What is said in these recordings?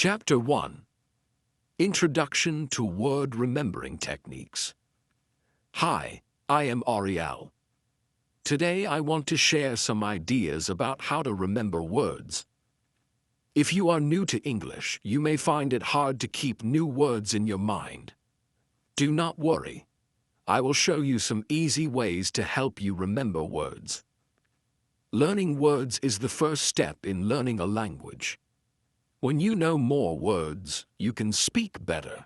Chapter 1. Introduction to Word Remembering Techniques. Hi, I am Ariel. Today I want to share some ideas about how to remember words. If you are new to English, you may find it hard to keep new words in your mind. Do not worry. I will show you some easy ways to help you remember words. Learning words is the first step in learning a language. When you know more words, you can speak better.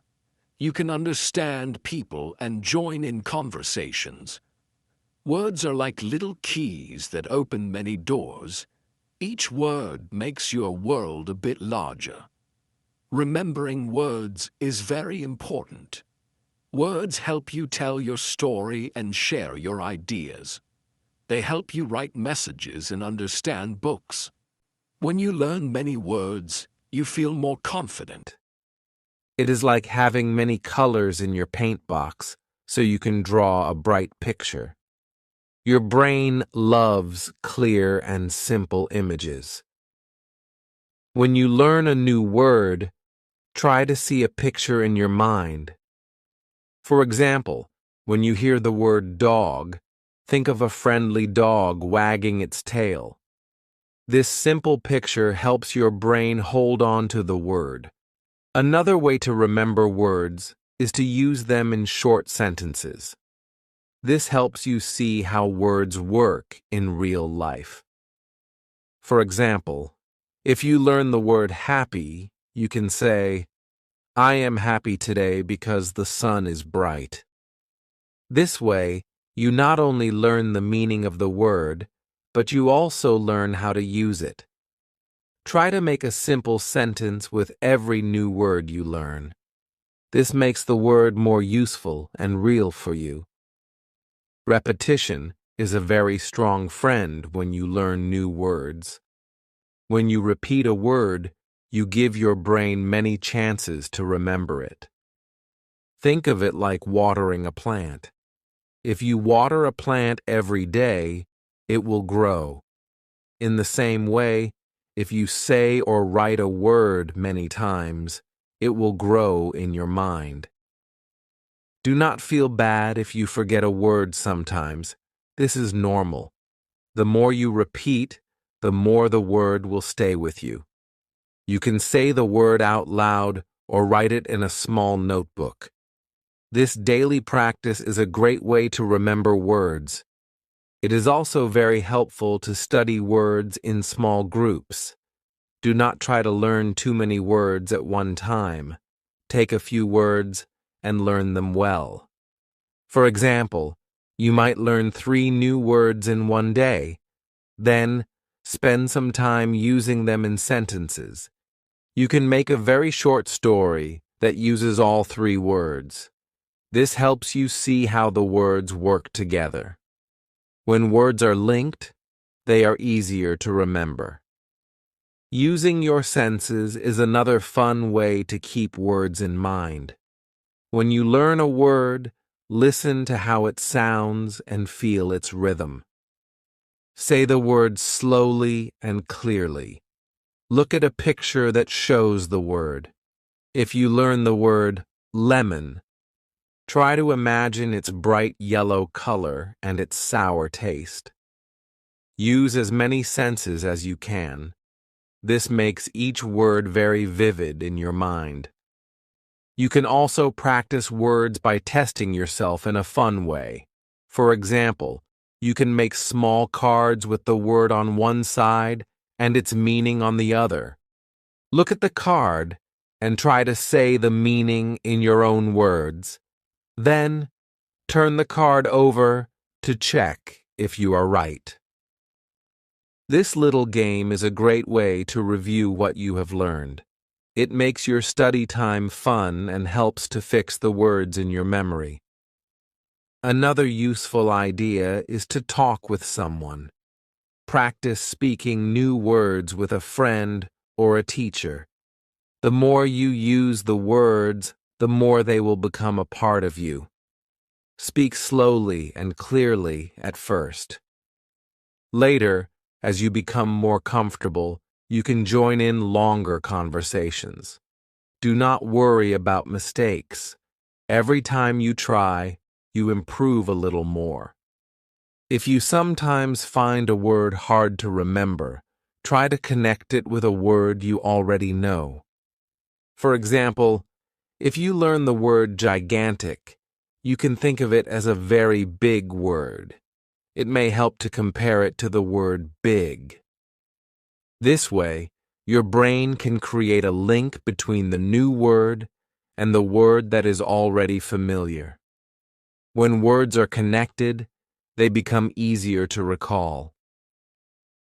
You can understand people and join in conversations. Words are like little keys that open many doors. Each word makes your world a bit larger. Remembering words is very important. Words help you tell your story and share your ideas. They help you write messages and understand books. When you learn many words, you feel more confident. It is like having many colors in your paint box so you can draw a bright picture. Your brain loves clear and simple images. When you learn a new word, try to see a picture in your mind. For example, when you hear the word dog, think of a friendly dog wagging its tail. This simple picture helps your brain hold on to the word. Another way to remember words is to use them in short sentences. This helps you see how words work in real life. For example, if you learn the word happy, you can say, "I am happy today because the sun is bright." This way, you not only learn the meaning of the word, but you also learn how to use it. Try to make a simple sentence with every new word you learn. This makes the word more useful and real for you. Repetition is a very strong friend when you learn new words. When you repeat a word, you give your brain many chances to remember it. Think of it like watering a plant. If you water a plant every day, it will grow. In the same way, if you say or write a word many times, it will grow in your mind. Do not feel bad if you forget a word sometimes. This is normal. The more you repeat, the more the word will stay with you. You can say the word out loud or write it in a small notebook. This daily practice is a great way to remember words. It is also very helpful to study words in small groups. Do not try to learn too many words at one time. Take a few words and learn them well. For example, you might learn 3 new words in one day. Then, spend some time using them in sentences. You can make a very short story that uses all 3 words. This helps you see how the words work together. When words are linked, they are easier to remember. Using your senses is another fun way to keep words in mind. When you learn a word, listen to how it sounds and feel its rhythm. Say the word slowly and clearly. Look at a picture that shows the word. If you learn the word lemon, try to imagine its bright yellow color and its sour taste. Use as many senses as you can. This makes each word very vivid in your mind. You can also practice words by testing yourself in a fun way. For example, you can make small cards with the word on one side and its meaning on the other. Look at the card and try to say the meaning in your own words. Then, turn the card over to check if you are right. This little game is a great way to review what you have learned. It makes your study time fun and helps to fix the words in your memory. Another useful idea is to talk with someone. Practice speaking new words with a friend or a teacher. The more you use the words, the more they will become a part of you. Speak slowly and clearly at first. Later, as you become more comfortable, you can join in longer conversations. Do not worry about mistakes. Every time you try, you improve a little more. If you sometimes find a word hard to remember, try to connect it with a word you already know. For example, if you learn the word gigantic, you can think of it as a very big word. It may help to compare it to the word big. This way, your brain can create a link between the new word and the word that is already familiar. When words are connected, they become easier to recall.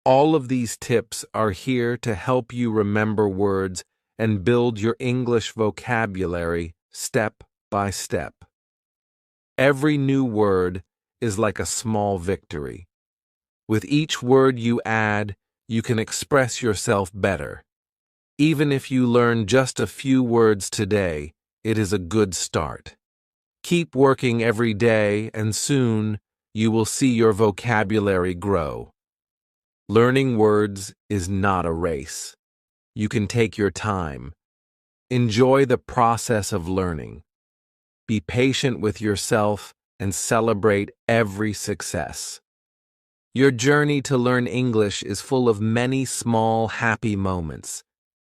All of these tips are here to help you remember words and build your English vocabulary step by step. Every new word is like a small victory. With each word you add, you can express yourself better. Even if you learn just a few words today, it is a good start. Keep working every day, and soon you will see your vocabulary grow. Learning words is not a race. You can take your time. Enjoy the process of learning. Be patient with yourself and celebrate every success. Your journey to learn English is full of many small, happy moments.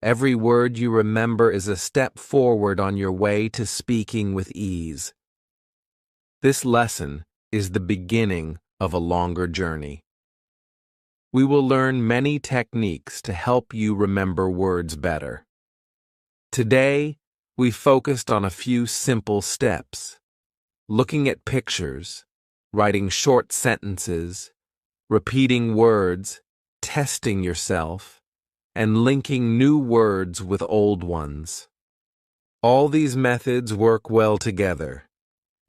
Every word you remember is a step forward on your way to speaking with ease. This lesson is the beginning of a longer journey. We will learn many techniques to help you remember words better. Today, we focused on a few simple steps: looking at pictures, writing short sentences, repeating words, testing yourself, and linking new words with old ones. All these methods work well together.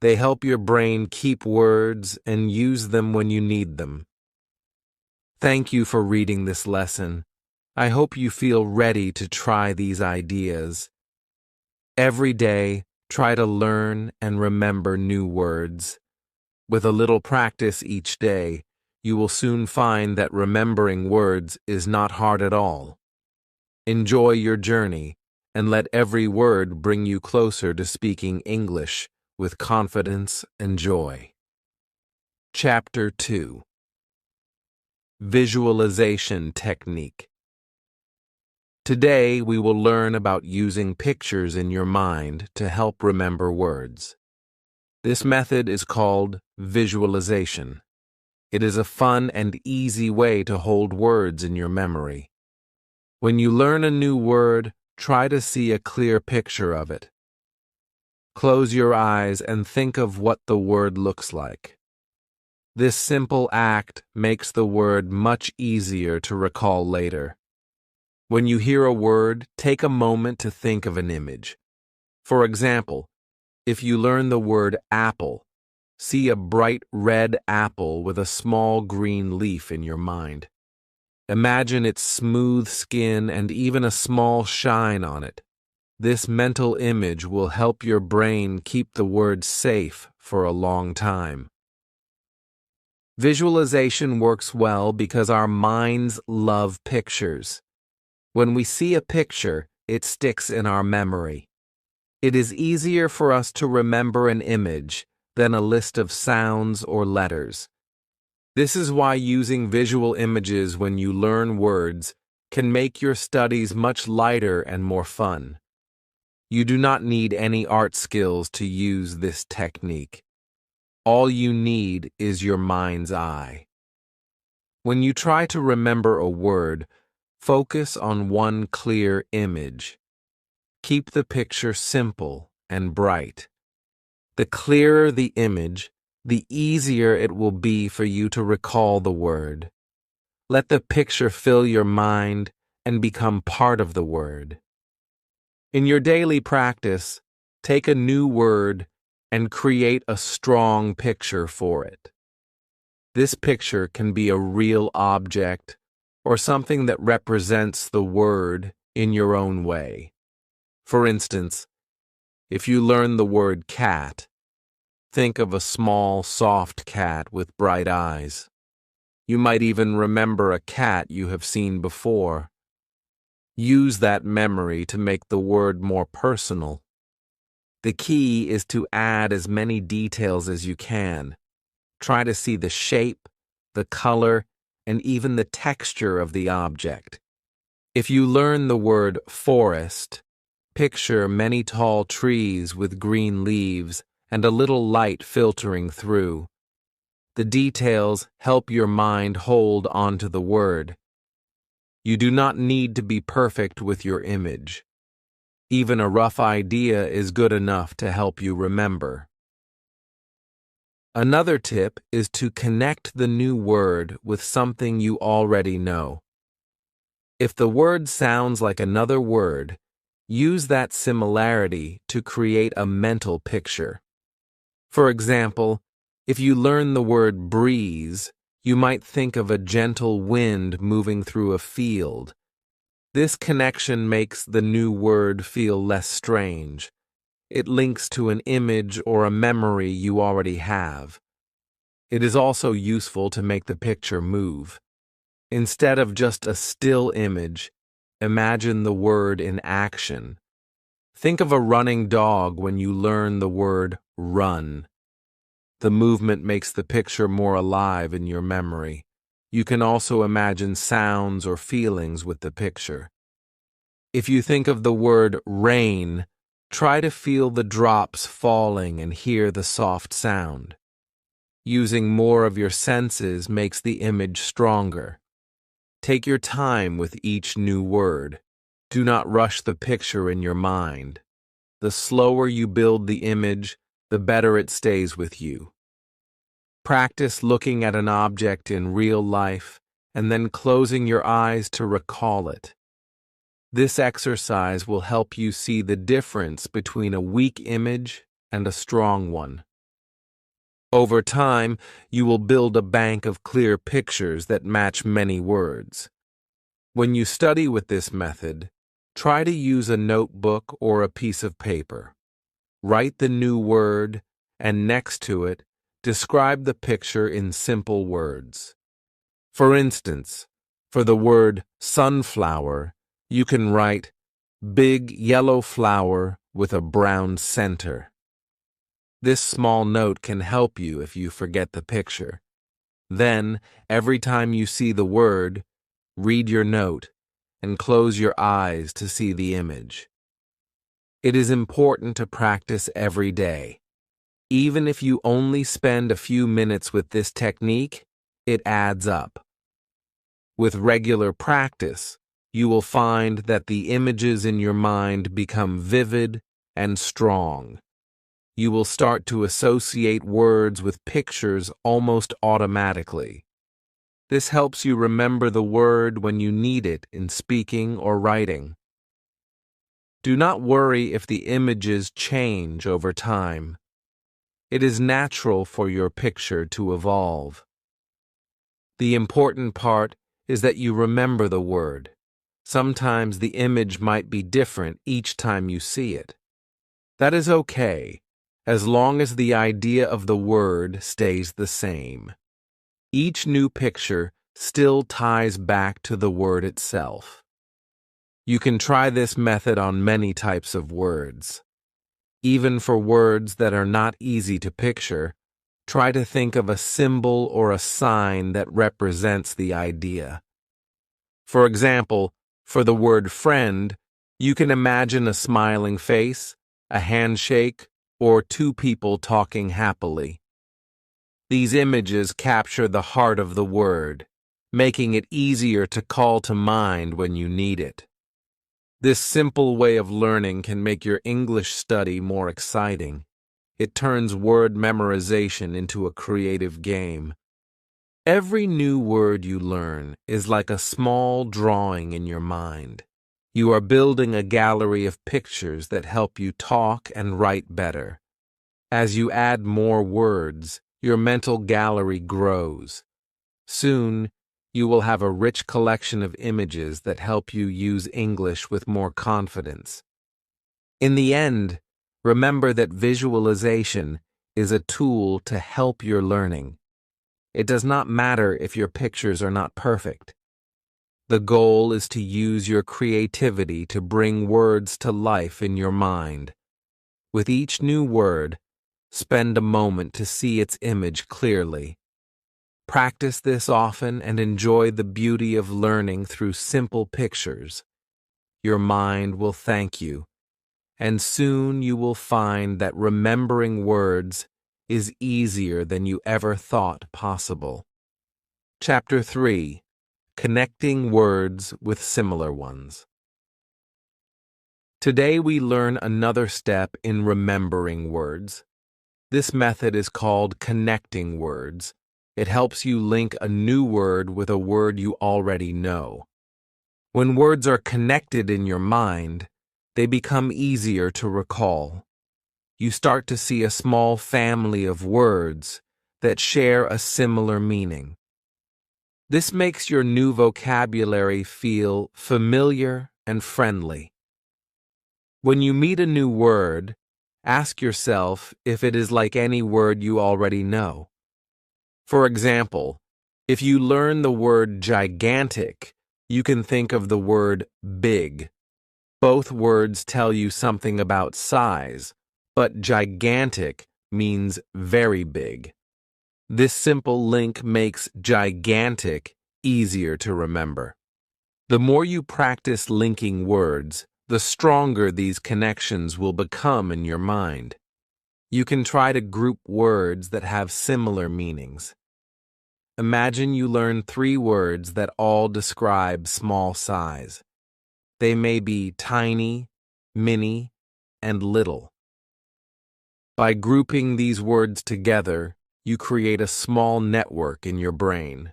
They help your brain keep words and use them when you need them. Thank you for reading this lesson. I hope you feel ready to try these ideas. Every day, try to learn and remember new words. With a little practice each day, you will soon find that remembering words is not hard at all. Enjoy your journey, and let every word bring you closer to speaking English with confidence and joy. Chapter 2: Visualization Technique. Today, we will learn about using pictures in your mind to help remember words. This method is called visualization. It is a fun and easy way to hold words in your memory. When you learn a new word, try to see a clear picture of it. Close your eyes and think of what the word looks like. This simple act makes the word much easier to recall later. When you hear a word, take a moment to think of an image. For example, if you learn the word apple, see a bright red apple with a small green leaf in your mind. Imagine its smooth skin and even a small shine on it. This mental image will help your brain keep the word safe for a long time. Visualization works well because our minds love pictures. When we see a picture, it sticks in our memory. It is easier for us to remember an image than a list of sounds or letters. This is why using visual images when you learn words can make your studies much lighter and more fun. You do not need any art skills to use this technique. All you need is your mind's eye. When you try to remember a word, focus on one clear image. Keep the picture simple and bright. The clearer the image, the easier it will be for you to recall the word. Let the picture fill your mind and become part of the word. In your daily practice, take a new word and create a strong picture for it. This picture can be a real object or something that represents the word in your own way. For instance, if you learn the word cat, think of a small, soft cat with bright eyes. You might even remember a cat you have seen before. Use that memory to make the word more personal. The key is to add as many details as you can. Try to see the shape, the color, and even the texture of the object. If you learn the word forest, picture many tall trees with green leaves and a little light filtering through. The details help your mind hold onto the word. You do not need to be perfect with your image. Even a rough idea is good enough to help you remember. Another tip is to connect the new word with something you already know. If the word sounds like another word, use that similarity to create a mental picture. For example, if you learn the word breeze, you might think of a gentle wind moving through a field. This connection makes the new word feel less strange. It links to an image or a memory you already have. It is also useful to make the picture move. Instead of just a still image, imagine the word in action. Think of a running dog when you learn the word run. The movement makes the picture more alive in your memory. You can also imagine sounds or feelings with the picture. If you think of the word rain, try to feel the drops falling and hear the soft sound. Using more of your senses makes the image stronger. Take your time with each new word. Do not rush the picture in your mind. The slower you build the image, the better it stays with you. Practice looking at an object in real life and then closing your eyes to recall it. This exercise will help you see the difference between a weak image and a strong one. Over time, you will build a bank of clear pictures that match many words. When you study with this method, try to use a notebook or a piece of paper. Write the new word, and next to it, describe the picture in simple words. For instance, for the word sunflower, you can write big yellow flower with a brown center. This small note can help you if you forget the picture. Then, every time you see the word, read your note and close your eyes to see the image. It is important to practice every day. Even if you only spend a few minutes with this technique, it adds up. With regular practice, you will find that the images in your mind become vivid and strong. You will start to associate words with pictures almost automatically. This helps you remember the word when you need it in speaking or writing. Do not worry if the images change over time. It is natural for your picture to evolve. The important part is that you remember the word. Sometimes the image might be different each time you see it. That is okay, as long as the idea of the word stays the same. Each new picture still ties back to the word itself. You can try this method on many types of words. Even for words that are not easy to picture, try to think of a symbol or a sign that represents the idea. For example, for the word friend, you can imagine a smiling face, a handshake, or two people talking happily. These images capture the heart of the word, making it easier to call to mind when you need it. This simple way of learning can make your English study more exciting. It turns word memorization into a creative game. Every new word you learn is like a small drawing in your mind. You are building a gallery of pictures that help you talk and write better. As you add more words, your mental gallery grows. Soon, you will have a rich collection of images that help you use English with more confidence. In the end, remember that visualization is a tool to help your learning. It does not matter if your pictures are not perfect. The goal is to use your creativity to bring words to life in your mind. With each new word, spend a moment to see its image clearly. Practice this often and enjoy the beauty of learning through simple pictures. Your mind will thank you, and soon you will find that remembering words is easier than you ever thought possible. Chapter 3: Connecting Words with Similar Ones. Today we learn another step in remembering words. This method is called connecting words. It helps you link a new word with a word you already know. When words are connected in your mind, they become easier to recall. You start to see a small family of words that share a similar meaning. This makes your new vocabulary feel familiar and friendly. When you meet a new word, ask yourself if it is like any word you already know. For example, if you learn the word gigantic, you can think of the word big. Both words tell you something about size, but gigantic means very big. This simple link makes gigantic easier to remember. The more you practice linking words, the stronger these connections will become in your mind. You can try to group words that have similar meanings. Imagine you learn 3 words that all describe small size. They may be tiny, mini, and little. By grouping these words together, you create a small network in your brain.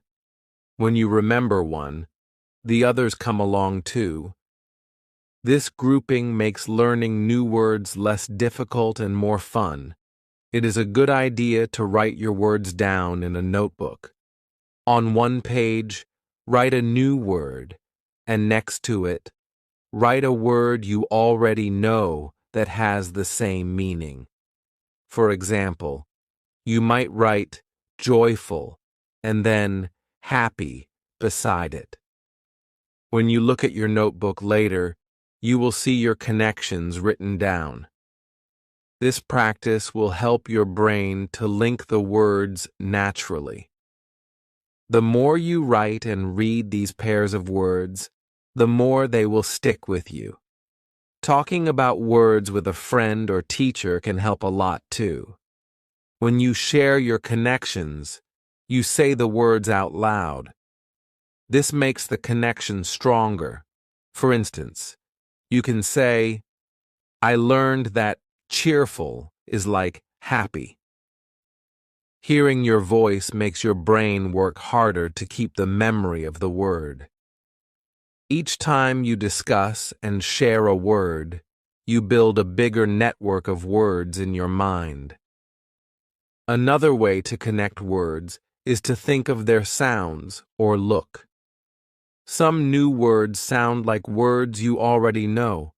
When you remember one, the others come along too. This grouping makes learning new words less difficult and more fun. It is a good idea to write your words down in a notebook. On one page, write a new word, and next to it, write a word you already know that has the same meaning. For example, you might write joyful and then happy beside it. When you look at your notebook later, you will see your connections written down. This practice will help your brain to link the words naturally. The more you write and read these pairs of words, the more they will stick with you. Talking about words with a friend or teacher can help a lot too. When you share your connections, you say the words out loud. This makes the connection stronger. For instance, you can say, I learned that cheerful is like happy. Hearing your voice makes your brain work harder to keep the memory of the word. Each time you discuss and share a word, you build a bigger network of words in your mind. Another way to connect words is to think of their sounds or look. Some new words sound like words you already know.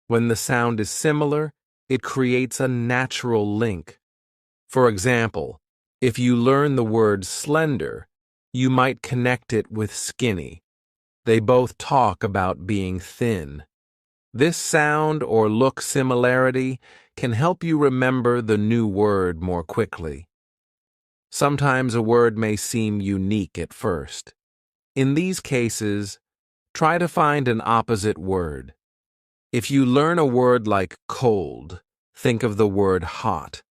When the sound is similar, it creates a natural link. For example, if you learn the word slender, you might connect it with skinny. They both talk about being thin. This sound or look similarity can help you remember the new word more quickly. Sometimes a word may seem unique at first. In these cases, try to find an opposite word. If you learn a word like cold, think of the word hot.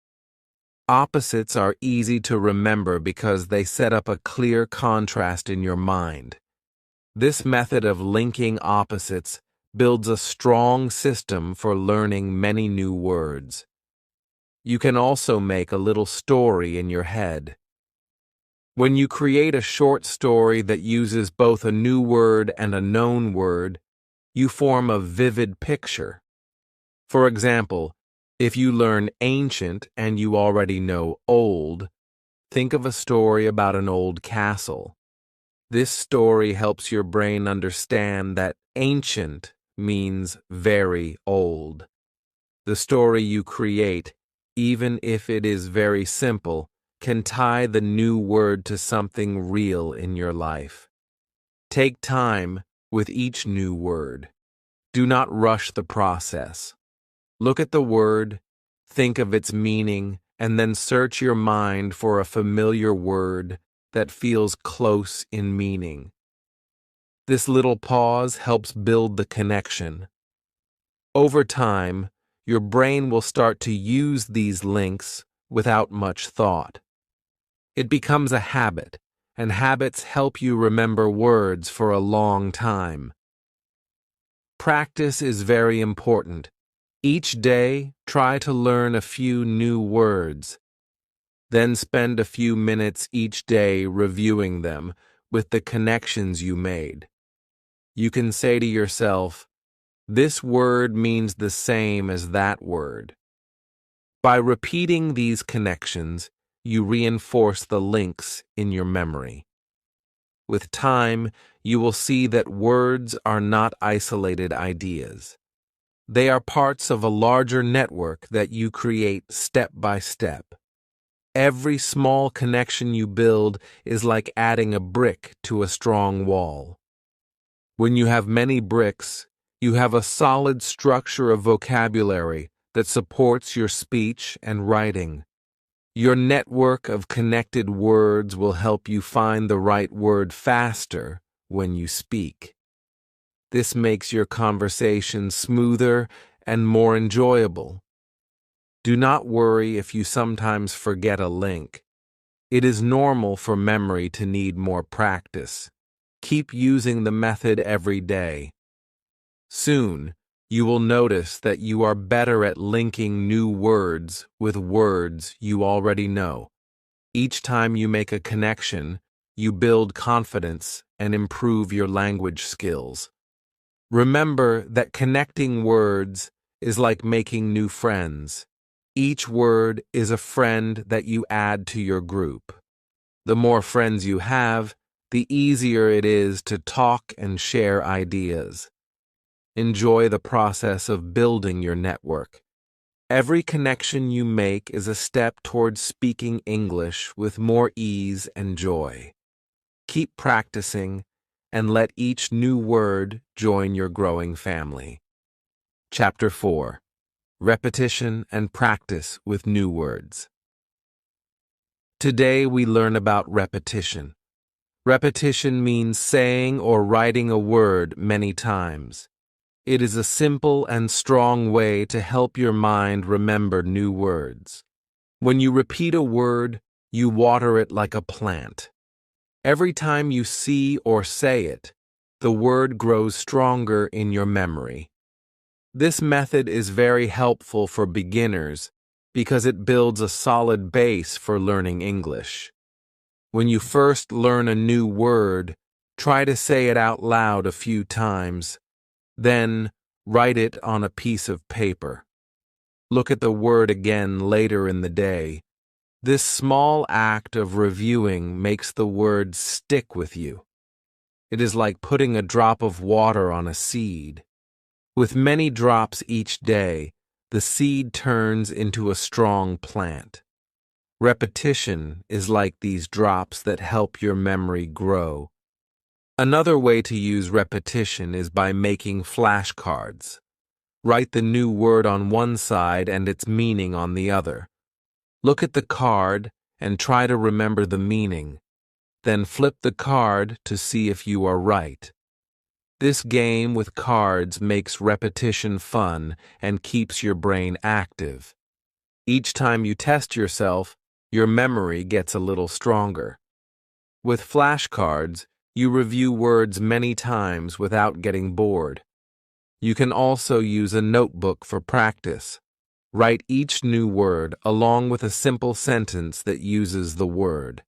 Opposites are easy to remember because they set up a clear contrast in your mind. This method of linking opposites builds a strong system for learning many new words. You can also make a little story in your head. When you create a short story that uses both a new word and a known word, you form a vivid picture. For example, if you learn ancient and you already know old, think of a story about an old castle. This story helps your brain understand that ancient means very old. The story you create, even if it is very simple, can tie the new word to something real in your life. Take time with each new word. Do not rush the process. Look at the word, think of its meaning, and then search your mind for a familiar word that feels close in meaning. This little pause helps build the connection. Over time, your brain will start to use these links without much thought. It becomes a habit, and habits help you remember words for a long time. Practice is very important. Each day, try to learn a few new words. Then spend a few minutes each day reviewing them with the connections you made. You can say to yourself, "This word means the same as that word." By repeating these connections, you reinforce the links in your memory. With time, you will see that words are not isolated ideas. They are parts of a larger network that you create step by step. Every small connection you build is like adding a brick to a strong wall. When you have many bricks, you have a solid structure of vocabulary that supports your speech and writing. Your network of connected words will help you find the right word faster when you speak. This makes your conversation smoother and more enjoyable. Do not worry if you sometimes forget a link. It is normal for memory to need more practice. Keep using the method every day. Soon, you will notice that you are better at linking new words with words you already know. Each time you make a connection, you build confidence and improve your language skills. Remember that connecting words is like making new friends. Each word is a friend that you add to your group. The more friends you have, the easier it is to talk and share ideas. Enjoy the process of building your network. Every connection you make is a step towards speaking English with more ease and joy. Keep practicing and let each new word join your growing family. Chapter 4. Repetition and Practice with New Words. Today we learn about repetition. Repetition means saying or writing a word many times. It is a simple and strong way to help your mind remember new words. When you repeat a word, you water it like a plant. Every time you see or say it, the word grows stronger in your memory. This method is very helpful for beginners because it builds a solid base for learning English. When you first learn a new word, try to say it out loud a few times. Then, write it on a piece of paper. Look at the word again later in the day. This small act of reviewing makes the word stick with you. It is like putting a drop of water on a seed. With many drops each day, the seed turns into a strong plant. Repetition is like these drops that help your memory grow. Another way to use repetition is by making flashcards. Write the new word on one side and its meaning on the other. Look at the card and try to remember the meaning. Then flip the card to see if you are right. This game with cards makes repetition fun and keeps your brain active. Each time you test yourself, your memory gets a little stronger. With flashcards, you review words many times without getting bored. You can also use a notebook for practice. Write each new word along with a simple sentence that uses the word.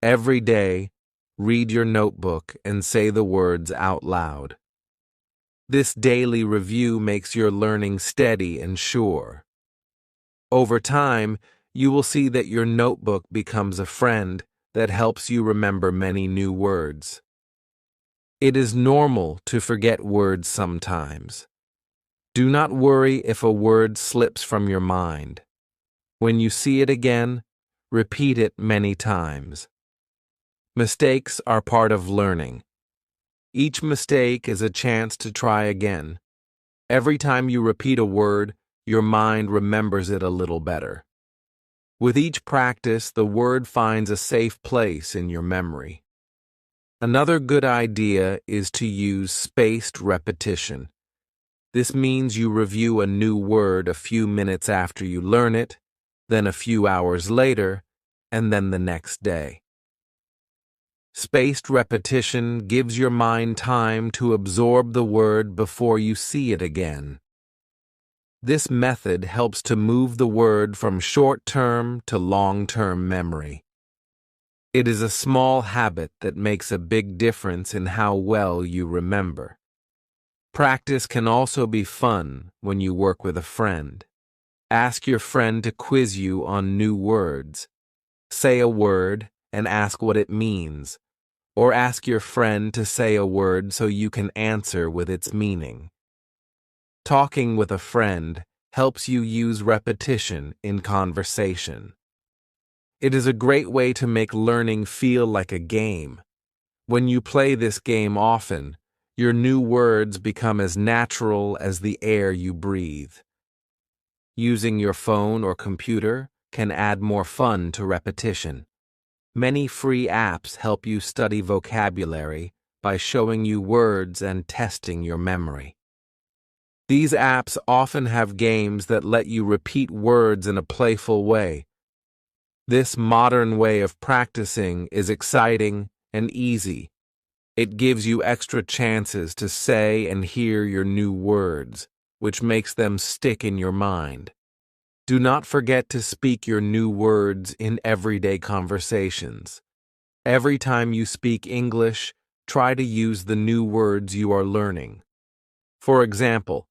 Every day, read your notebook and say the words out loud. This daily review makes your learning steady and sure. Over time, you will see that your notebook becomes a friend that helps you remember many new words. It is normal to forget words sometimes. Do not worry if a word slips from your mind. When you see it again, repeat it many times. Mistakes are part of learning. Each mistake is a chance to try again. Every time you repeat a word, your mind remembers it a little better. With each practice, the word finds a safe place in your memory. Another good idea is to use spaced repetition. This means you review a new word a few minutes after you learn it, then a few hours later, and then the next day. Spaced repetition gives your mind time to absorb the word before you see it again. This method helps to move the word from short-term to long-term memory. It is a small habit that makes a big difference in how well you remember. Practice can also be fun when you work with a friend. Ask your friend to quiz you on new words. Say a word and ask what it means, or ask your friend to say a word so you can answer with its meaning. Talking with a friend helps you use repetition in conversation. It is a great way to make learning feel like a game. When you play this game often, your new words become as natural as the air you breathe. Using your phone or computer can add more fun to repetition. Many free apps help you study vocabulary by showing you words and testing your memory. These apps often have games that let you repeat words in a playful way. This modern way of practicing is exciting and easy. It gives you extra chances to say and hear your new words, which makes them stick in your mind. Do not forget to speak your new words in everyday conversations. Every time you speak English, try to use the new words you are learning. For example,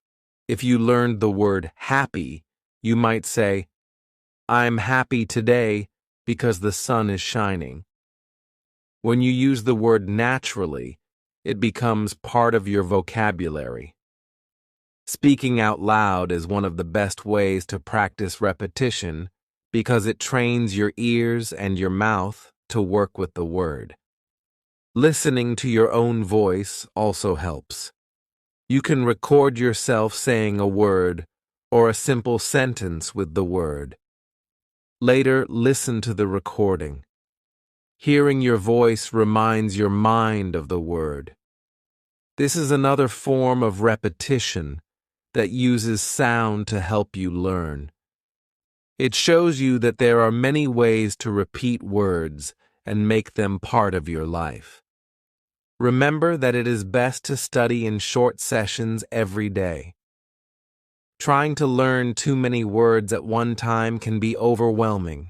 if you learned the word happy, you might say, "I'm happy today because the sun is shining." When you use the word naturally, it becomes part of your vocabulary. Speaking out loud is one of the best ways to practice repetition because it trains your ears and your mouth to work with the word. Listening to your own voice also helps. You can record yourself saying a word or a simple sentence with the word. Later, listen to the recording. Hearing your voice reminds your mind of the word. This is another form of repetition that uses sound to help you learn. It shows you that there are many ways to repeat words and make them part of your life. Remember that it is best to study in short sessions every day. Trying to learn too many words at one time can be overwhelming.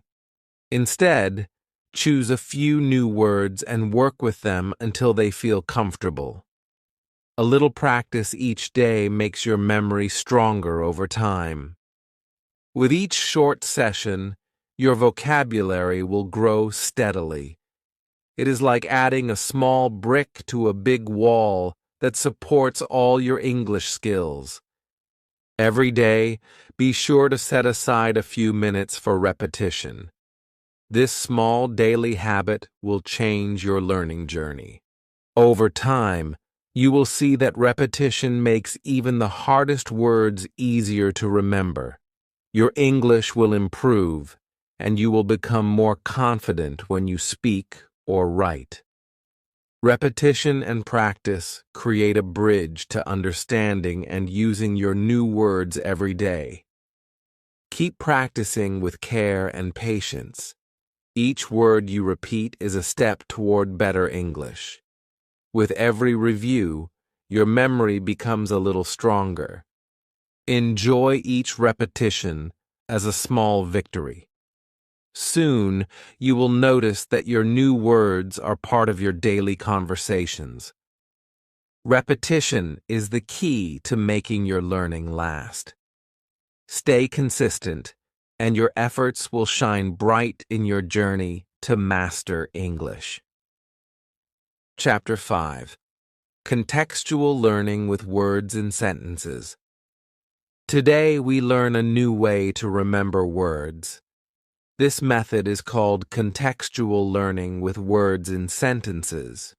Instead, choose a few new words and work with them until they feel comfortable. A little practice each day makes your memory stronger over time. With each short session, your vocabulary will grow steadily. It is like adding a small brick to a big wall that supports all your English skills. Every day, be sure to set aside a few minutes for repetition. This small daily habit will change your learning journey. Over time, you will see that repetition makes even the hardest words easier to remember. Your English will improve, and you will become more confident when you speak or write. Repetition and practice create a bridge to understanding and using your new words every day. Keep practicing with care and patience. Each word you repeat is a step toward better English. With every review, your memory becomes a little stronger. Enjoy each repetition as a small victory. Soon, you will notice that your new words are part of your daily conversations. Repetition is the key to making your learning last. Stay consistent, and your efforts will shine bright in your journey to master English. Chapter 5. Contextual Learning with Words and Sentences. Today we learn a new way to remember words. This method is called contextual learning with words and sentences.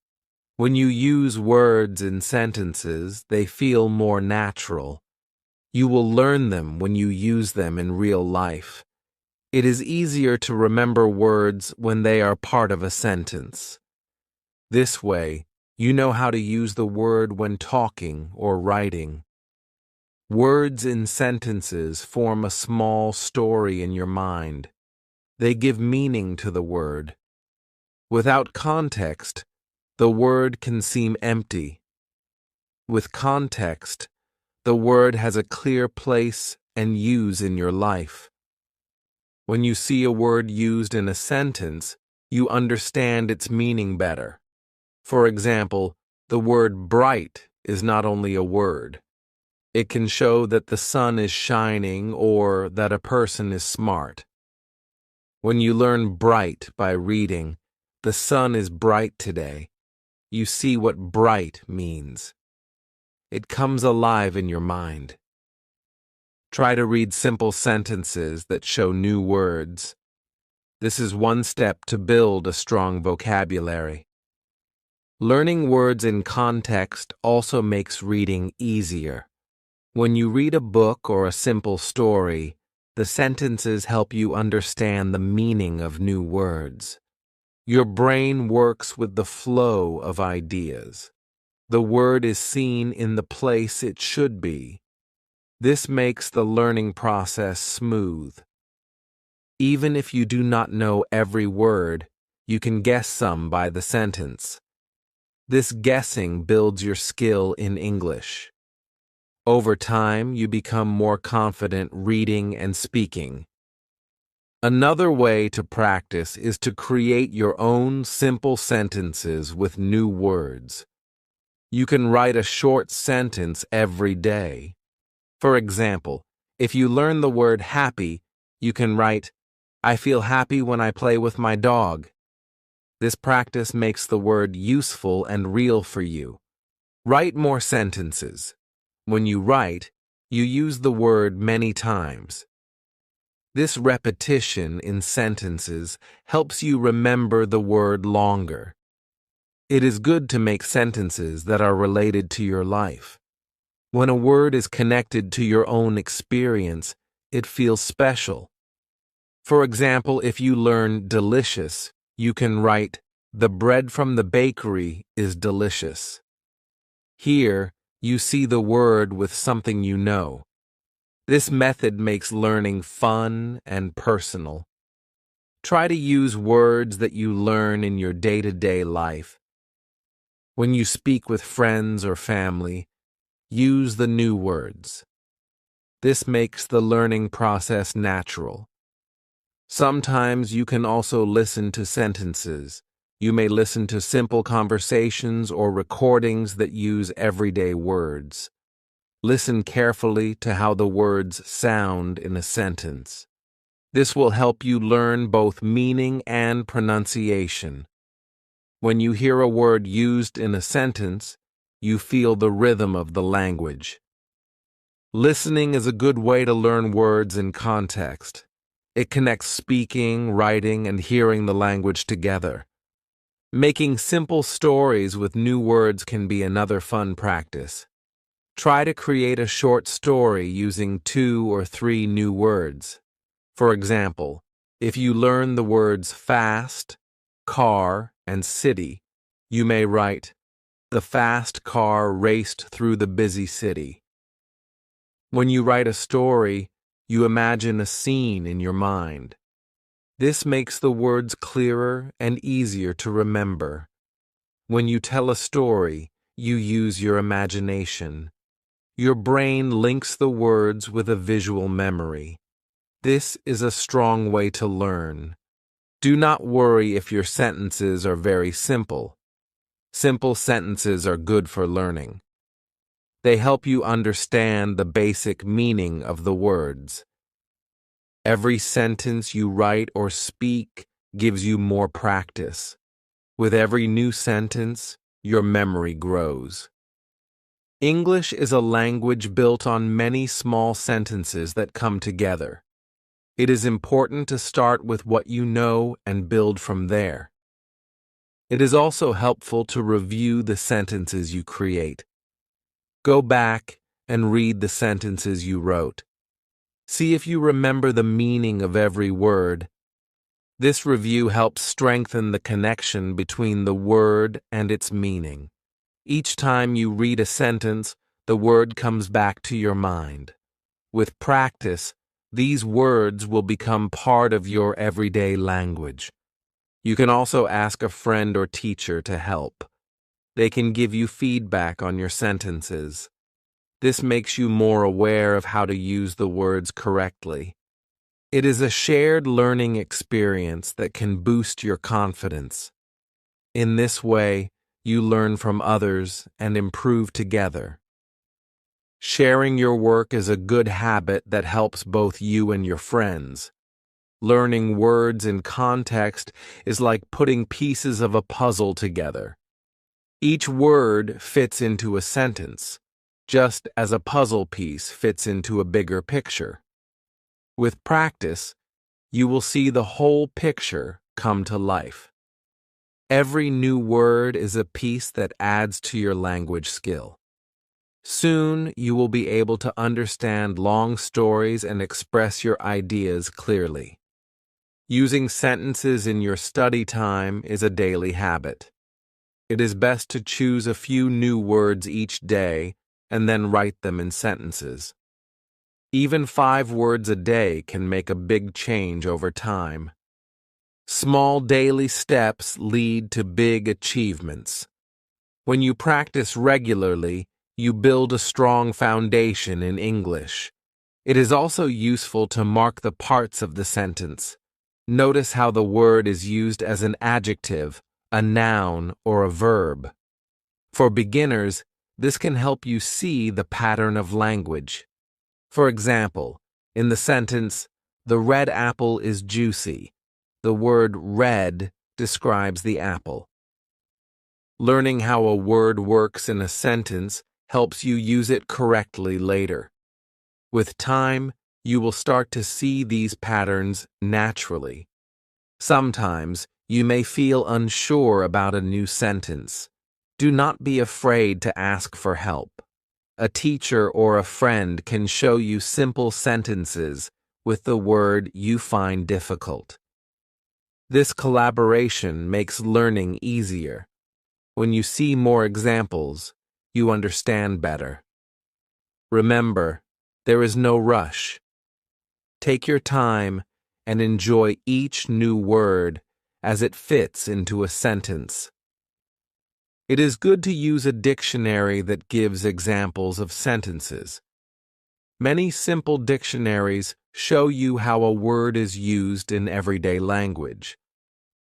When you use words in sentences, they feel more natural. You will learn them when you use them in real life. It is easier to remember words when they are part of a sentence. This way, you know how to use the word when talking or writing. Words in sentences form a small story in your mind. They give meaning to the word. Without context, the word can seem empty. With context, the word has a clear place and use in your life. When you see a word used in a sentence, you understand its meaning better. For example, the word bright is not only a word. It can show that the sun is shining or that a person is smart. When you learn bright by reading, "The sun is bright today," you see what bright means. It comes alive in your mind. Try to read simple sentences that show new words. This is one step to build a strong vocabulary. Learning words in context also makes reading easier. When you read a book or a simple story, the sentences help you understand the meaning of new words. Your brain works with the flow of ideas. The word is seen in the place it should be. This makes the learning process smooth. Even if you do not know every word, you can guess some by the sentence. This guessing builds your skill in English. Over time, you become more confident reading and speaking. Another way to practice is to create your own simple sentences with new words. You can write a short sentence every day. For example, if you learn the word happy, you can write, "I feel happy when I play with my dog." This practice makes the word useful and real for you. Write more sentences. When you write, you use the word many times. This repetition in sentences helps you remember the word longer. It is good to make sentences that are related to your life. When a word is connected to your own experience, it feels special. For example, if you learn delicious, you can write, "The bread from the bakery is delicious." Here, you see the word with something you know. This method makes learning fun and personal. Try to use words that you learn in your day-to-day life. When you speak with friends or family, use the new words. This makes the learning process natural. Sometimes you can also listen to sentences. You may listen to simple conversations or recordings that use everyday words. Listen carefully to how the words sound in a sentence. This will help you learn both meaning and pronunciation. When you hear a word used in a sentence, you feel the rhythm of the language. Listening is a good way to learn words in context. It connects speaking, writing, and hearing the language together. Making simple stories with new words can be another fun practice. Try to create a short story using 2 or 3 new words. For example, if you learn the words fast, car, and city, you may write, "The fast car raced through the busy city." When you write a story, you imagine a scene in your mind. This makes the words clearer and easier to remember. When you tell a story, you use your imagination. Your brain links the words with a visual memory. This is a strong way to learn. Do not worry if your sentences are very simple. Simple sentences are good for learning. They help you understand the basic meaning of the words. Every sentence you write or speak gives you more practice. With every new sentence, your memory grows. English is a language built on many small sentences that come together. It is important to start with what you know and build from there. It is also helpful to review the sentences you create. Go back and read the sentences you wrote. See if you remember the meaning of every word. This review helps strengthen the connection between the word and its meaning. Each time you read a sentence, the word comes back to your mind. With practice, these words will become part of your everyday language. You can also ask a friend or teacher to help. They can give you feedback on your sentences. This makes you more aware of how to use the words correctly. It is a shared learning experience that can boost your confidence. In this way, you learn from others and improve together. Sharing your work is a good habit that helps both you and your friends. Learning words in context is like putting pieces of a puzzle together. Each word fits into a sentence, just as a puzzle piece fits into a bigger picture. With practice, you will see the whole picture come to life. Every new word is a piece that adds to your language skill. Soon, you will be able to understand long stories and express your ideas clearly. Using sentences in your study time is a daily habit. It is best to choose a few new words each day and then write them in sentences. Even 5 words a day can make a big change over time. Small daily steps lead to big achievements. When you practice regularly, you build a strong foundation in English. It is also useful to mark the parts of the sentence. Notice how the word is used as an adjective, a noun, or a verb. For beginners, this can help you see the pattern of language. For example, in the sentence, "The red apple is juicy," the word red describes the apple. Learning how a word works in a sentence helps you use it correctly later. With time, you will start to see these patterns naturally. Sometimes, you may feel unsure about a new sentence. Do not be afraid to ask for help. A teacher or a friend can show you simple sentences with the word you find difficult. This collaboration makes learning easier. When you see more examples, you understand better. Remember, there is no rush. Take your time and enjoy each new word as it fits into a sentence. It is good to use a dictionary that gives examples of sentences. Many simple dictionaries show you how a word is used in everyday language.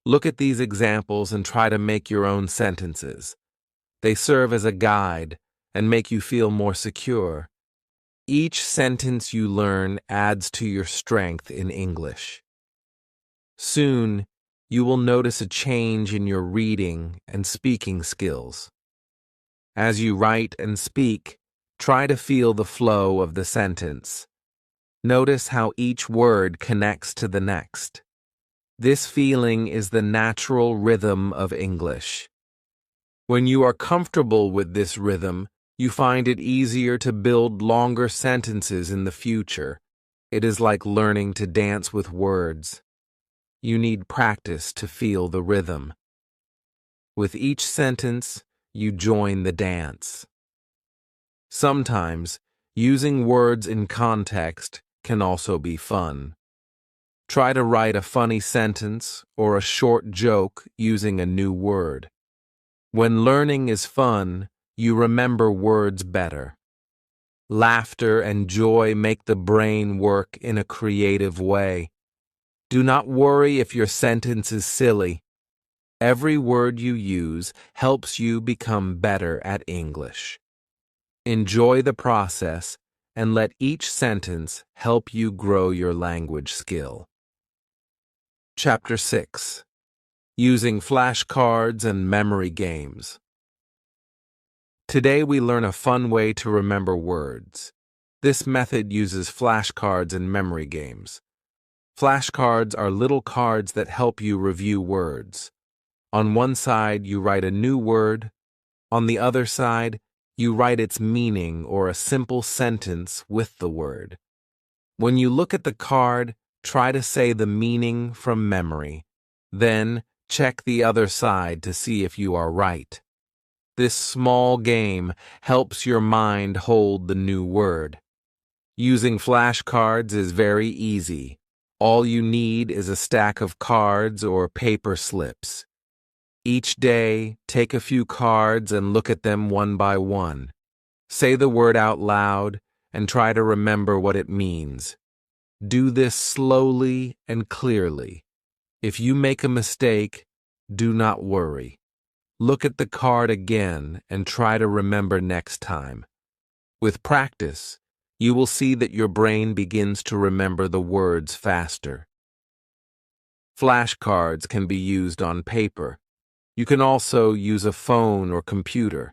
Look at these examples and try to make your own sentences. They serve as a guide and make you feel more secure. Each sentence you learn adds to your strength in English. Soon, you will notice a change in your reading and speaking skills. As you write and speak, try to feel the flow of the sentence. Notice how each word connects to the next. This feeling is the natural rhythm of English. When you are comfortable with this rhythm, you find it easier to build longer sentences in the future. It is like learning to dance with words. You need practice to feel the rhythm. With each sentence, you join the dance. Sometimes, using words in context can also be fun. Try to write a funny sentence or a short joke using a new word. When learning is fun, you remember words better. Laughter and joy make the brain work in a creative way. Do not worry if your sentence is silly. Every word you use helps you become better at English. Enjoy the process and let each sentence help you grow your language skill. Chapter 6. Using flashcards and memory games. Today we learn a fun way to remember words. This method uses flashcards and memory games. Flashcards are little cards that help you review words. On one side, you write a new word. On the other side, you write its meaning or a simple sentence with the word. When you look at the card, try to say the meaning from memory. Then, check the other side to see if you are right. This small game helps your mind hold the new word. Using flashcards is very easy. All you need is a stack of cards or paper slips. Each day, take a few cards and look at them one by one. Say the word out loud and try to remember what it means. Do this slowly and clearly. If you make a mistake, do not worry. Look at the card again and try to remember next time. With practice, you will see that your brain begins to remember the words faster. Flashcards can be used on paper. You can also use a phone or computer.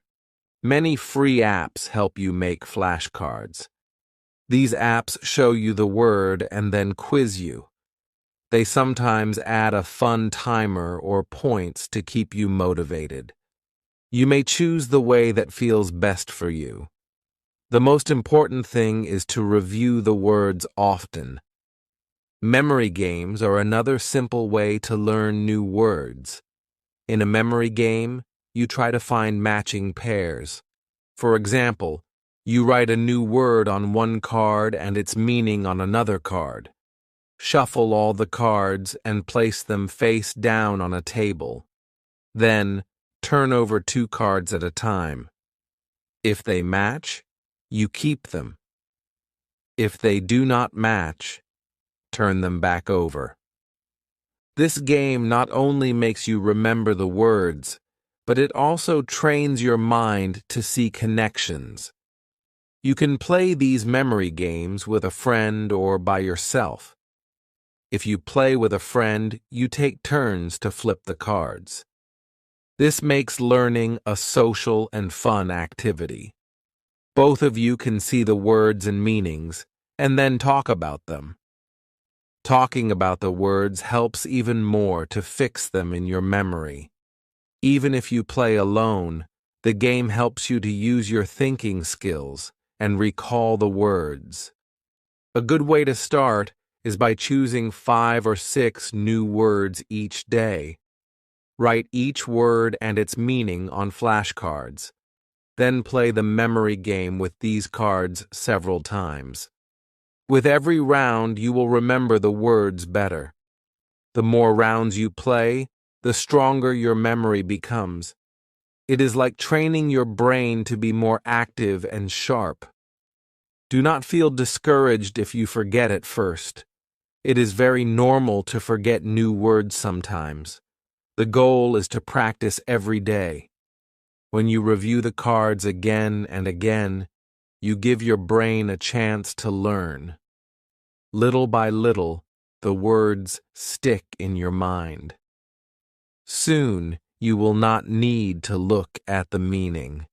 Many free apps help you make flashcards. These apps show you the word and then quiz you. They sometimes add a fun timer or points to keep you motivated. You may choose the way that feels best for you. The most important thing is to review the words often. Memory games are another simple way to learn new words. In a memory game, you try to find matching pairs. For example, you write a new word on one card and its meaning on another card. Shuffle all the cards and place them face down on a table. Then, turn over 2 cards at a time. If they match, you keep them. If they do not match, turn them back over. This game not only makes you remember the words, but it also trains your mind to see connections. You can play these memory games with a friend or by yourself. If you play with a friend, you take turns to flip the cards. This makes learning a social and fun activity. Both of you can see the words and meanings, and then talk about them. Talking about the words helps even more to fix them in your memory. Even if you play alone, the game helps you to use your thinking skills and recall the words. A good way to start is by choosing 5 or 6 new words each day. Write each word and its meaning on flashcards. Then play the memory game with these cards several times. With every round, you will remember the words better. The more rounds you play, the stronger your memory becomes. It is like training your brain to be more active and sharp. Do not feel discouraged if you forget at first. It is very normal to forget new words sometimes. The goal is to practice every day. When you review the cards again and again, you give your brain a chance to learn. Little by little, the words stick in your mind. Soon, you will not need to look at the meaning.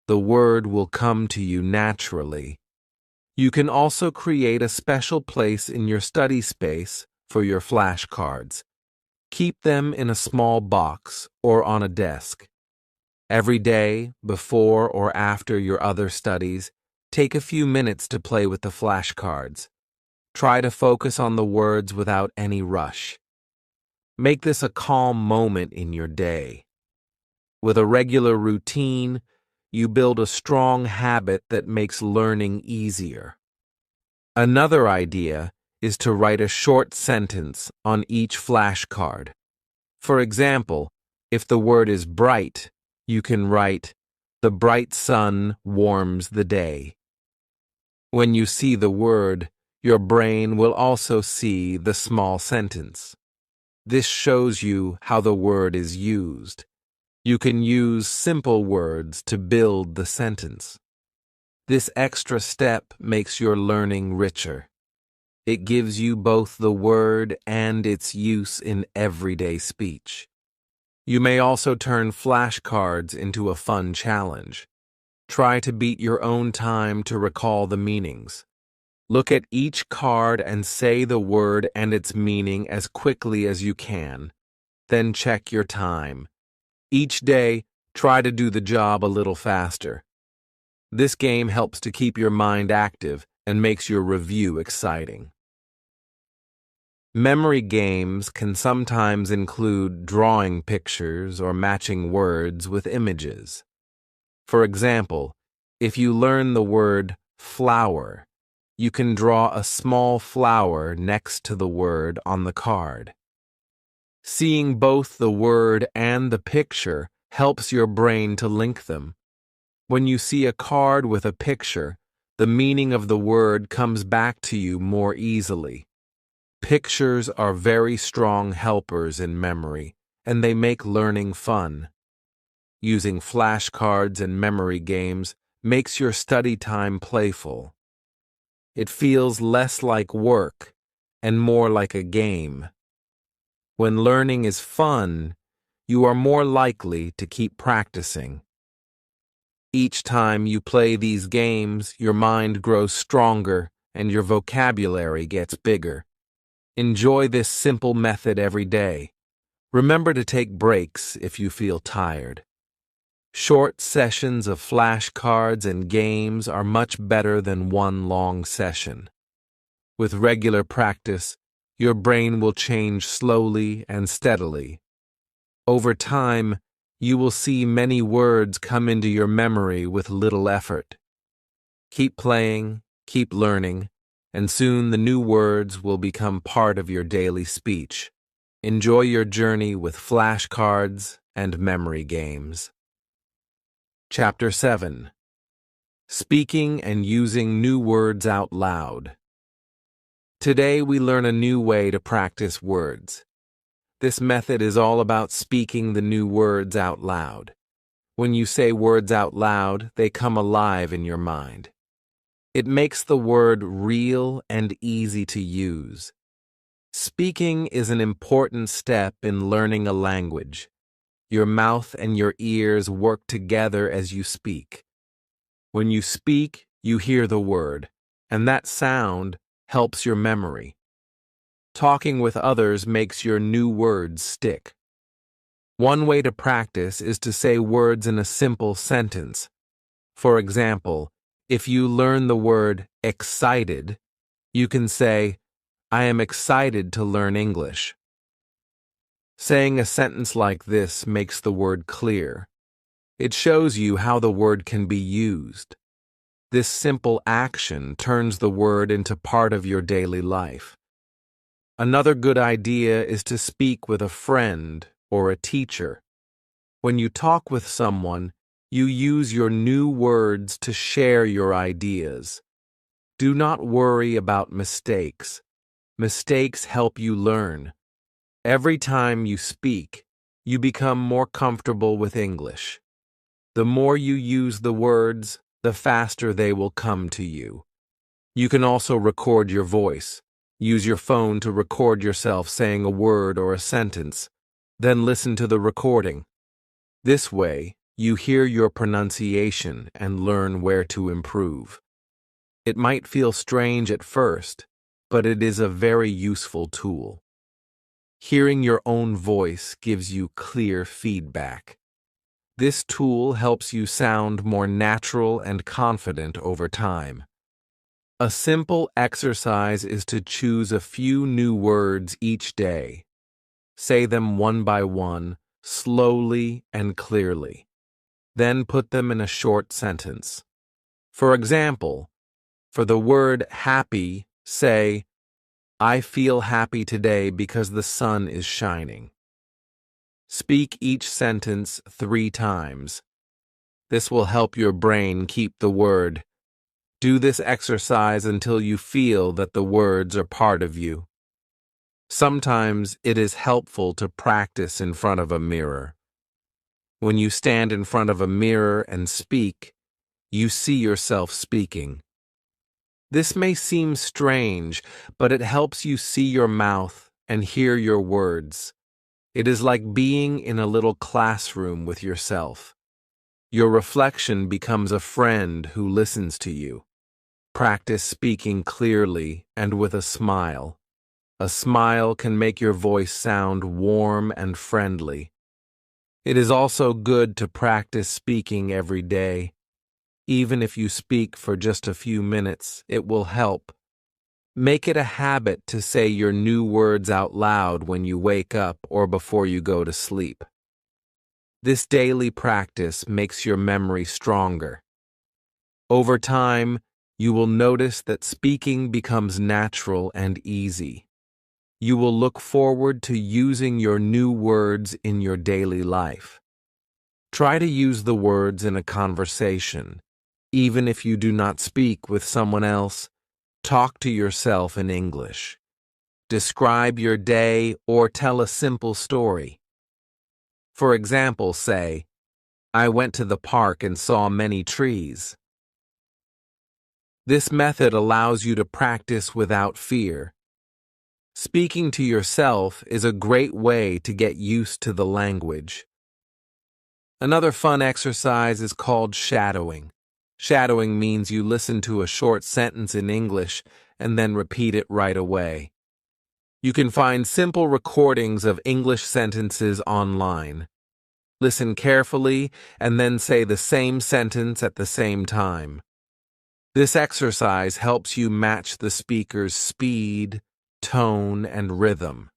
The word will come to you naturally. You can also create a special place in your study space for your flashcards. Keep them in a small box or on a desk. Every day, before or after your other studies, take a few minutes to play with the flashcards. Try to focus on the words without any rush. Make this a calm moment in your day. With a regular routine, you build a strong habit that makes learning easier. Another idea is to write a short sentence on each flashcard. For example, if the word is bright, you can write, "The bright sun warms the day." When you see the word, your brain will also see the small sentence. This shows you how the word is used. You can use simple words to build the sentence. This extra step makes your learning richer. It gives you both the word and its use in everyday speech. You may also turn flashcards into a fun challenge. Try to beat your own time to recall the meanings. Look at each card and say the word and its meaning as quickly as you can. then check your time. Each day, try to do the job a little faster. This game helps to keep your mind active and makes your review exciting. Memory games can sometimes include drawing pictures or matching words with images. For example, if you learn the word flower, you can draw a small flower next to the word on the card. Seeing both the word and the picture helps your brain to link them. When you see a card with a picture, the meaning of the word comes back to you more easily. Pictures are very strong helpers in memory, and they make learning fun. Using flashcards and memory games makes your study time playful. It feels less like work and more like a game. When learning is fun, you are more likely to keep practicing. Each time you play these games, your mind grows stronger and your vocabulary gets bigger. Enjoy this simple method every day. Remember to take breaks if you feel tired. Short sessions of flashcards and games are much better than one long session. With regular practice, your brain will change slowly and steadily. Over time, you will see many words come into your memory with little effort. Keep playing, keep learning, and soon the new words will become part of your daily speech. Enjoy your journey with flashcards and memory games. Chapter 7. Speaking and using new words out loud. Today we learn a new way to practice words. This method is all about speaking the new words out loud. When you say words out loud, they come alive in your mind. It makes the word real and easy to use. Speaking is an important step in learning a language. Your mouth and your ears work together as you speak. When you speak, you hear the word, and that sound helps your memory. Talking with others makes your new words stick. One way to practice is to say words in a simple sentence. For example, if you learn the word excited, you can say, I am excited to learn English. Saying a sentence like this makes the word clear. It shows you how the word can be used. This simple action turns the word into part of your daily life. Another good idea is to speak with a friend or a teacher. When you talk with someone, you use your new words to share your ideas. Do not worry about mistakes. Mistakes help you learn. Every time you speak, you become more comfortable with English. The more you use the words, the faster they will come to you. You can also record your voice. Use your phone to record yourself saying a word or a sentence. Then listen to the recording. This way, you hear your pronunciation and learn where to improve. It might feel strange at first, but it is a very useful tool. Hearing your own voice gives you clear feedback. This tool helps you sound more natural and confident over time. A simple exercise is to choose a few new words each day. Say them one by one, slowly and clearly. Then put them in a short sentence. For example, for the word happy, say, I feel happy today because the sun is shining. Speak each sentence 3 times. This will help your brain keep the word. Do this exercise until you feel that the words are part of you. Sometimes it is helpful to practice in front of a mirror. When you stand in front of a mirror and speak, you see yourself speaking. This may seem strange, but it helps you see your mouth and hear your words. It is like being in a little classroom with yourself. Your reflection becomes a friend who listens to you. Practice speaking clearly and with a smile. A smile can make your voice sound warm and friendly. It is also good to practice speaking every day. Even if you speak for just a few minutes, it will help. Make it a habit to say your new words out loud when you wake up or before you go to sleep. This daily practice makes your memory stronger. Over time, you will notice that speaking becomes natural and easy. You will look forward to using your new words in your daily life. Try to use the words in a conversation. Even if you do not speak with someone else, talk to yourself in English. Describe your day or tell a simple story. For example, say, "I went to the park and saw many trees." This method allows you to practice without fear. Speaking to yourself is a great way to get used to the language. Another fun exercise is called shadowing. Shadowing means you listen to a short sentence in English and then repeat it right away. You can find simple recordings of English sentences online. Listen carefully and then say the same sentence at the same time. This exercise helps you match the speaker's speed, tone, and rhythm.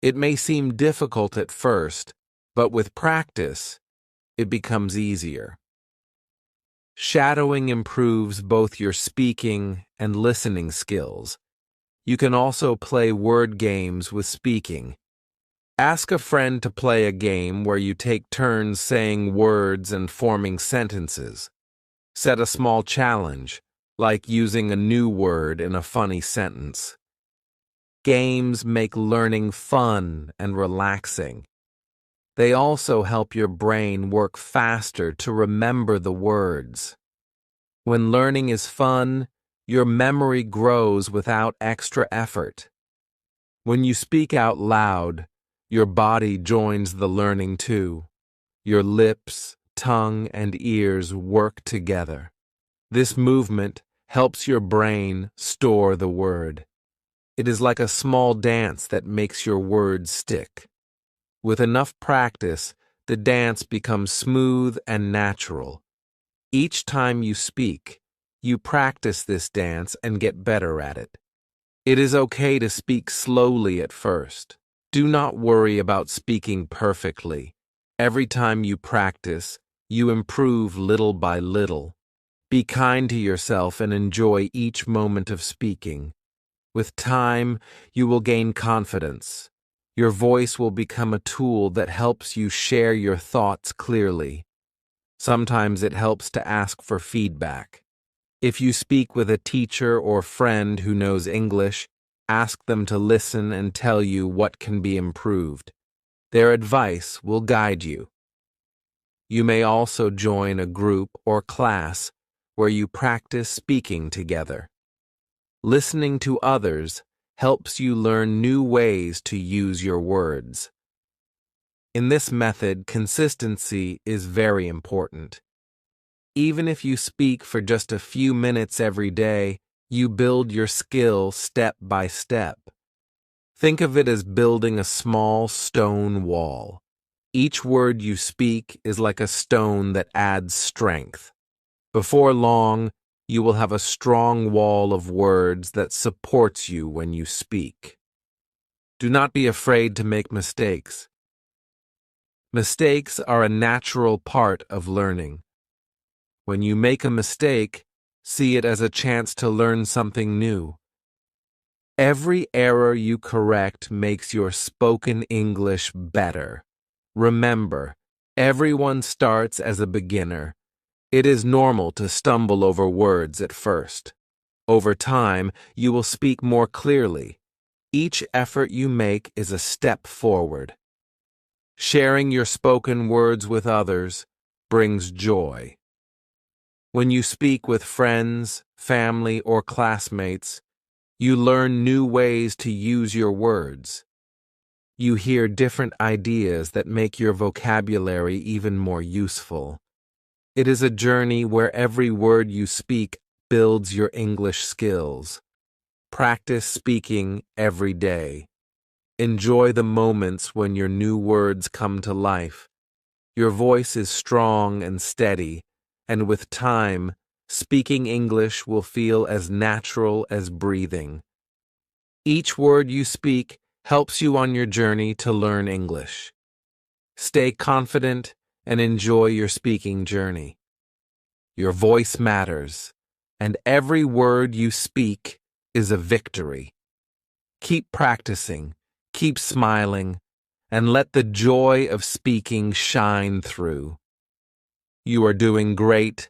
It may seem difficult at first, but with practice, it becomes easier. Shadowing improves both your speaking and listening skills. You can also play word games with speaking. Ask a friend to play a game where you take turns saying words and forming sentences. Set a small challenge, like using a new word in a funny sentence. Games make learning fun and relaxing. They also help your brain work faster to remember the words. When learning is fun, your memory grows without extra effort. When you speak out loud, your body joins the learning too. Your lips, tongue, and ears work together. This movement helps your brain store the word. It is like a small dance that makes your words stick. With enough practice, the dance becomes smooth and natural. Each time you speak, you practice this dance and get better at it. It is okay to speak slowly at first. Do not worry about speaking perfectly. Every time you practice, you improve little by little. Be kind to yourself and enjoy each moment of speaking. With time, you will gain confidence. Your voice will become a tool that helps you share your thoughts clearly. Sometimes it helps to ask for feedback. If you speak with a teacher or friend who knows English, ask them to listen and tell you what can be improved. Their advice will guide you. You may also join a group or class where you practice speaking together. Listening to others helps you learn new ways to use your words. In this method, consistency is very important. Even if you speak for just a few minutes every day, you build your skill step by step. Think of it as building a small stone wall. Each word you speak is like a stone that adds strength. Before long, you will have a strong wall of words that supports you when you speak. Do not be afraid to make mistakes. Mistakes are a natural part of learning. When you make a mistake, see it as a chance to learn something new. Every error you correct makes your spoken English better. Remember, everyone starts as a beginner. It is normal to stumble over words at first. Over time, you will speak more clearly. Each effort you make is a step forward. Sharing your spoken words with others brings joy. When you speak with friends, family, or classmates, you learn new ways to use your words. You hear different ideas that make your vocabulary even more useful. It is a journey where every word you speak builds your English skills. Practice speaking every day. Enjoy the moments when your new words come to life. Your voice is strong and steady, and with time, speaking English will feel as natural as breathing. Each word you speak helps you on your journey to learn English. Stay confident and enjoy your speaking journey. Your voice matters, and every word you speak is a victory. Keep practicing, keep smiling, and let the joy of speaking shine through. You are doing great,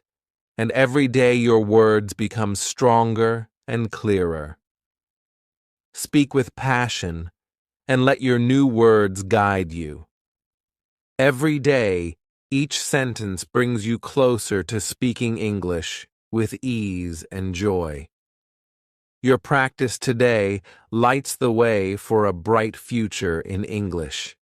and every day your words become stronger and clearer. Speak with passion, and let your new words guide you. Every day, each sentence brings you closer to speaking English with ease and joy. Your practice today lights the way for a bright future in English.